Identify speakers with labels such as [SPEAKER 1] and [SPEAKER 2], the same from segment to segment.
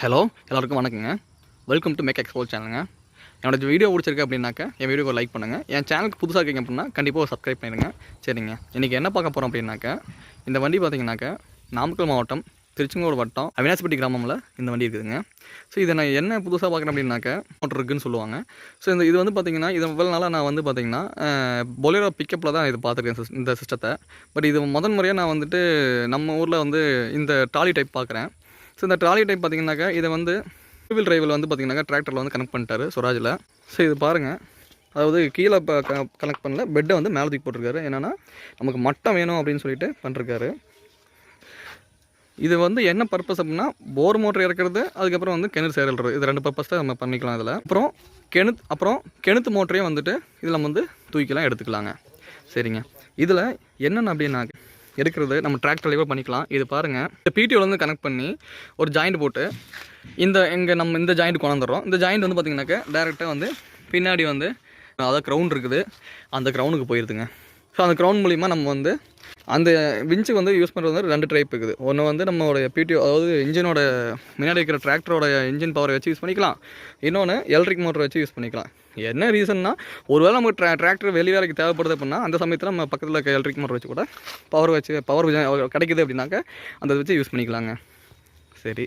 [SPEAKER 1] Hello எல்லாருக்கும் வணக்கங்க. Welcome to make export சேனலுங்க. என்னோட வீடியோ பிடிச்சிருக்கு அப்படின்னாக்கா என் வீடியோக்கு லைக் பண்ணுங்கள். என் சேனலுக்கு புதுசாக இருக்கீங்க அப்படின்னா கண்டிப்பாக சப்ஸ்கிரைப் பண்ணிடுங்க. சரிங்க, இன்றைக்கி என்ன பார்க்க போகிறோம் அப்படின்னாக்கா, இந்த வண்டி பார்த்தீங்கன்னாக்கா நாமக்கல் மாவட்டம் திருச்செங்கோடு வட்டம் அவினாசிப்பட்டி கிராமத்தில் இந்த வண்டி இருக்குதுங்க. ஸோ இதை நான் என்ன புதுசாக பார்க்குறேன் அப்படின்னாக்கா மோட்டர் இருக்குதுன்னு சொல்லுவாங்க. ஸோ இது வந்து பார்த்திங்கன்னா இது முதல் நாளாக நான் வந்து பார்த்திங்கன்னா பொலேரோ பிக்கப்பில் தான் இது பார்த்துருக்கேன் இந்த சிஸ்டத்தை. பட் இது முதன் முறையாக நான் வந்துட்டு நம்ம ஊரில் வந்து இந்த ட்ராலி டைப் பார்க்குறேன். ஸோ இந்த ட்ராலி டைப் பார்த்திங்கனாக்கா இதை வந்து டூ வீல் டிரைவில் வந்து பார்த்திங்கனாக்கா டிராக்டரில் வந்து கனெக்ட் பண்ணிட்டாரு சுராஜில். ஸோ இது பாருங்கள், அதாவது கீழே இப்போ கனெக்ட் பண்ணல, பெட்டை வந்து மேலே தூக்கி போட்டிருக்காரு. என்னென்னா நமக்கு மட்டம் வேணும் அப்படின்னு சொல்லிட்டு பண்ணிருக்காரு. இது வந்து என்ன பர்பஸ் அப்படின்னா போர் மோட்டர் இறக்கிறது, அதுக்கப்புறம் வந்து கிணறு சேர்றது, இது ரெண்டு பர்பஸ் தான் நம்ம பண்ணிக்கலாம் இதில். அப்புறம் கிணத்து மோட்டரையும் வந்துட்டு இதில் நம்ம வந்து தூக்கிக்கலாம் எடுத்துக்கலாங்க. சரிங்க, இதில் என்னென்ன அப்படின்னா எடுக்கிறது நம்ம டிராக்டர்லேயே பண்ணிக்கலாம். இது பாருங்கள், இந்த பிடிஓலேருந்து கனெக்ட் பண்ணி ஒரு ஜாயிண்ட் போட்டு நம்ம இந்த ஜாயிண்ட் கொண்டாந்துடுறோம். இந்த ஜாயிண்ட் வந்து பார்த்திங்கனாக்கா டேரெக்டாக வந்து பின்னாடி வந்து அதாவது க்ரௌண்ட் இருக்குது, அந்த க்ரௌண்டுக்கு போயிடுதுங்க. ஸோ அந்த க்ரௌண்ட் மூலிமா நம்ம வந்து அந்த விஞ்சுக்கு வந்து யூஸ் பண்ணுறது வந்து ரெண்டு டைப் இருக்குது. ஒன்று வந்து நம்மளோட பிடிஓ, அதாவது இன்ஜினோட முன்னாடி இருக்கிற டிராக்டரோட இன்ஜின் பவரை வச்சு யூஸ் பண்ணிக்கலாம். இன்னொன்று எலக்ட்ரிக் மோட்டரை வச்சு யூஸ் பண்ணிக்கலாம். என்ன ரீசன்னா, ஒருவேளை நமக்கு டிராக்டர் வெளி வேலைக்கு தேவைப்படுது அப்படின்னா அந்த சமயத்தில் நம்ம பக்கத்தில் இருக்க எலக்ட்ரிக் மோட்டர் வச்சு கூட பவர் கிடைக்குது அப்படின்னாக்க அந்த வச்சு யூஸ் பண்ணிக்கலாங்க. சரி,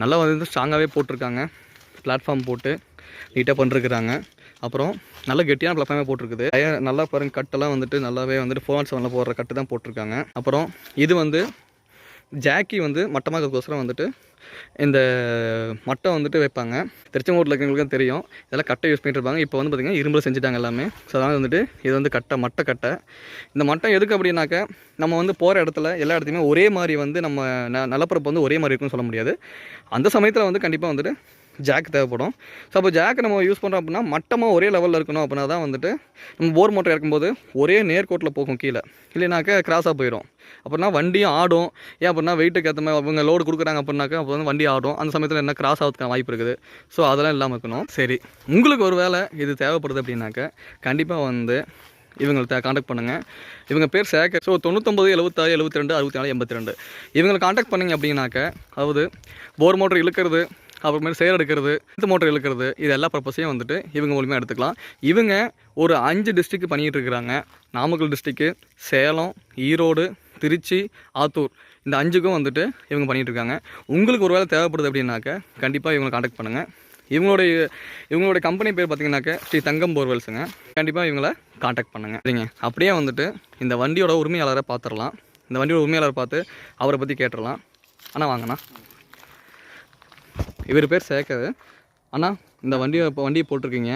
[SPEAKER 1] நல்லா வந்து ஸ்ட்ராங்காகவே போட்டிருக்காங்க. பிளாட்ஃபார்ம் போட்டு நீட்டாக பண்ணிருக்கிறாங்க. அப்புறம் நல்ல கெட்டியான பிளாட்ஃபார்மே போட்டிருக்குது. நல்லா பாருங்கள், கட்டெல்லாம் வந்துட்டு நல்லாவே வந்துட்டு 4-7 போடுற கட்டு தான் போட்டிருக்காங்க. அப்புறம் இது வந்து ஜாக்கி வந்து மட்டமாகறதுக்கோசரம் வந்துட்டு இந்த மட்டை வந்துட்டு வைப்பாங்க. திருச்செங்கோட்டில் இருக்கிறவங்களுக்கு தெரியும், இதெல்லாம் கட்டை யூஸ் பண்ணிட்டு இருப்பாங்க. இப்போ வந்து பார்த்திங்கன்னா இரும்பில் செஞ்சுட்டாங்க எல்லாமே. ஸோ அதனால் வந்துட்டு இது வந்து மட்டை கட்டை. இந்த மட்டை எதுக்கு அப்படின்னாக்க, நம்ம வந்து போகிற இடத்துல எல்லா இடத்துலையுமே ஒரே மாதிரி வந்து நம்ம நிலப்பரப்பு வந்து ஒரே மாதிரி இருக்குன்னு சொல்ல முடியாது. அந்த சமயத்தில் வந்து கண்டிப்பாக வந்துட்டு ஜாக் தேவைப்படும். ஸோ அப்போ ஜாக்கை நம்ம யூஸ் பண்ணுறோம் அப்படின்னா மட்டமாக ஒரே லெவலில் இருக்கணும். அப்படின்னா தான் வந்துட்டு நம்ம போர் மோட்டர் இறக்கும்போது ஒரே நேர்கோட்டில் போகும், கீழே இல்லைனாக்கா கிராஸாக போயிடும். அப்படின்னா வண்டியும் ஆடும். ஏன் அப்படின்னா வெயிட்டுக்கு ஏற்ற மாதிரி அவங்க லோடு கொடுக்குறாங்க அப்படின்னாக்கா அப்போ வந்து வண்டி ஆடும். அந்த சமயத்தில் என்ன கிராஸ் ஆகிறதுக்கான வாய்ப்பு இருக்குது. ஸோ அதெல்லாம் இல்லாமல் இருக்கணும். சரி, உங்களுக்கு ஒரு வேளை இது தேவைப்படுது அப்படின்னாக்கா கண்டிப்பாக வந்து இவங்கள்ட்ட காண்டாக்ட் பண்ணுங்கள். இவங்க பேர் சேகர். ஸோ 99 76 72 64 82 இவங்களை காண்டாக்ட் பண்ணிங்க அப்படின்னாக்க, அதாவது போர் மோட்டர் இழுக்கிறது, அப்புறமேட்டு சேர் எடுக்கிறது, இந்த மோட்டர் இழுக்கிறது, இது எல்லா பர்பஸையும் வந்துட்டு இவங்க மூலியமாக எடுத்துக்கலாம். இவங்க ஒரு 5 டிஸ்ட்ரிக்ட் பண்ணிகிட்டு இருக்கிறாங்க. நாமக்கல் டிஸ்ட்ரிக்கு, சேலம், ஈரோடு, திருச்சி, ஆத்தூர், இந்த 5க்கும் வந்துட்டு இவங்க பண்ணிகிட்டு இருக்காங்க. உங்களுக்கு ஒரு வேளை தேவைப்படுது அப்படின்னாக்க கண்டிப்பாக இவங்களை காண்டாக்ட் பண்ணுங்கள். இவங்களுடைய கம்பெனி பேர் பார்த்தீங்கன்னாக்க ஸ்ரீ தங்கம் போர்வெல்ஸுங்க. கண்டிப்பாக இவங்களை காண்டாக்ட் பண்ணுங்கள். சரிங்க, அப்படியே வந்துட்டு இந்த வண்டியோட உரிமையாளரை பார்த்துடலாம். இந்த வண்டியோட உரிமையாளரை பார்த்து அவரை பற்றி கேட்டுடலாம். அண்ணா வாங்கண்ணா, இவர் பேர் சேகர். அண்ணா, இந்த வண்டியை போட்டிருக்கீங்க,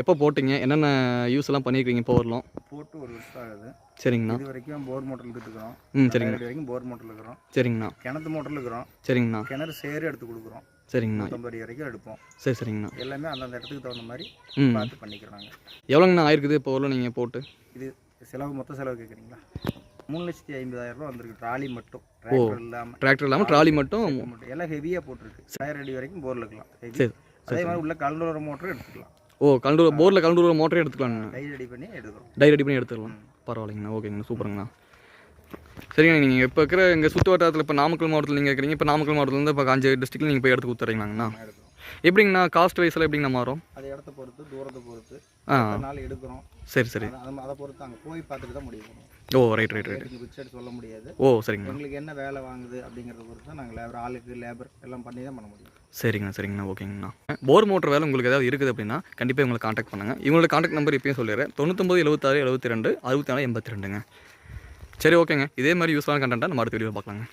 [SPEAKER 1] எப்போ போட்டிங்க, என்னென்ன யூஸ் எல்லாம் பண்ணியிருக்கீங்க? இப்போ வரலாம்
[SPEAKER 2] போட்டு 1 வருஷம் ஆகுது.
[SPEAKER 1] சரிங்கண்ணா.
[SPEAKER 2] இது வரைக்கும் போர் மோட்டர் இருக்கிறோம்.
[SPEAKER 1] சரிங்க,
[SPEAKER 2] வரைக்கும் போர் மோட்டர் இருக்கிறோம்.
[SPEAKER 1] சரிங்கண்ணா.
[SPEAKER 2] கிணத்து மோட்டர் இருக்கிறோம்.
[SPEAKER 1] சரிங்கண்ணா.
[SPEAKER 2] கிணறு சேரு எடுத்து கொடுக்குறோம்.
[SPEAKER 1] சரிங்கண்ணா.
[SPEAKER 2] 50 அடி வரைக்கும் எடுப்போம்.
[SPEAKER 1] சரிங்கண்ணா.
[SPEAKER 2] எல்லாமே அந்தந்த இடத்துக்கு தகுந்த மாதிரி பார்த்து பண்ணிக்கிறாங்க.
[SPEAKER 1] எவ்வளோங்கண்ணா ஆயிருக்குது இப்போ வரலாம் நீங்கள் போட்டு?
[SPEAKER 2] இது மொத்த செலவு கேட்குறீங்களா? 3,50,000 ரூபா வந்திருக்கு. ட்ராலி மட்டும், டிராக்டர் இல்லாமல்
[SPEAKER 1] ட்ராலி மட்டும்
[SPEAKER 2] எல்லாம் ஹெவியாக போட்டுருக்கு. 1000 அடி வரைக்கும் போரில் இருக்கலாம். அதே மாதிரி உள்ள கலண்டோர மோட்டரும் எடுத்துக்கலாம்.
[SPEAKER 1] போரில் கலண்டூர மோட்டரே எடுத்துக்கலாம்.
[SPEAKER 2] டை ரெடி பண்ணி
[SPEAKER 1] எடுத்துக்கலாம். பரவாயில்லைங்கண்ணா, ஓகேங்கண்ணா, சூப்பருங்கண்ணா. சரிங்க, நீங்கள் இப்போ இருக்கிற எங்கள் சுற்று வட்டாரத்தில் இப்போ நாமக்கல் மாவட்டத்தில் நீங்கள் இருக்கிறீங்க. இப்போ நாமக்கல் மாவட்டத்துலேருந்து இப்போ 5 டிஸ்ட்ரிக்டில் நீங்கள் போய் எடுத்து கொடுத்துறீங்களாங்கண்ணா? எப்படிங்கண்ணா காஸ்ட் வைஸில் எப்படிங்கண்ணா மாறும்?
[SPEAKER 2] அது இடத்த பொறுத்து, தூரத்தை பொறுத்து நாள் எடுக்கிறோம்.
[SPEAKER 1] சரி,
[SPEAKER 2] அதை பொறுத்து அங்கே போய் பார்த்துட்டு தான் முடியும்.
[SPEAKER 1] ஓ, ரைட்.
[SPEAKER 2] பிக்சட் சொல்ல முடியாது.
[SPEAKER 1] ஓ, சரிங்க.
[SPEAKER 2] எங்களுக்கு என்ன வேலை வாங்குது அப்படிங்கிறத பொறுத்து தான் நாங்கள் லேபர் எல்லாம் பண்ணி தான் பண்ண முடியும்.
[SPEAKER 1] சரிங்கண்ணா, ஓகேங்கண்ணா. போர் மோட்டர் வேலை உங்களுக்கு ஏதாவது இருக்குது அப்படின்னா கண்டிப்பாக இவங்களை காண்டாக்ட் பண்ணுங்கள். இவங்களோட காண்டாக்ட் நம்பர் இப்போயும் சொல்லிடுறேன், 99 76 72 64 82ங்க. சரி, ஓகேங்க. இதே மாதிரி யூஸ்ஃபுல்லான கண்டென்ட்டாக நம்ம அடுத்த வீடியோ பார்க்கலாங்க.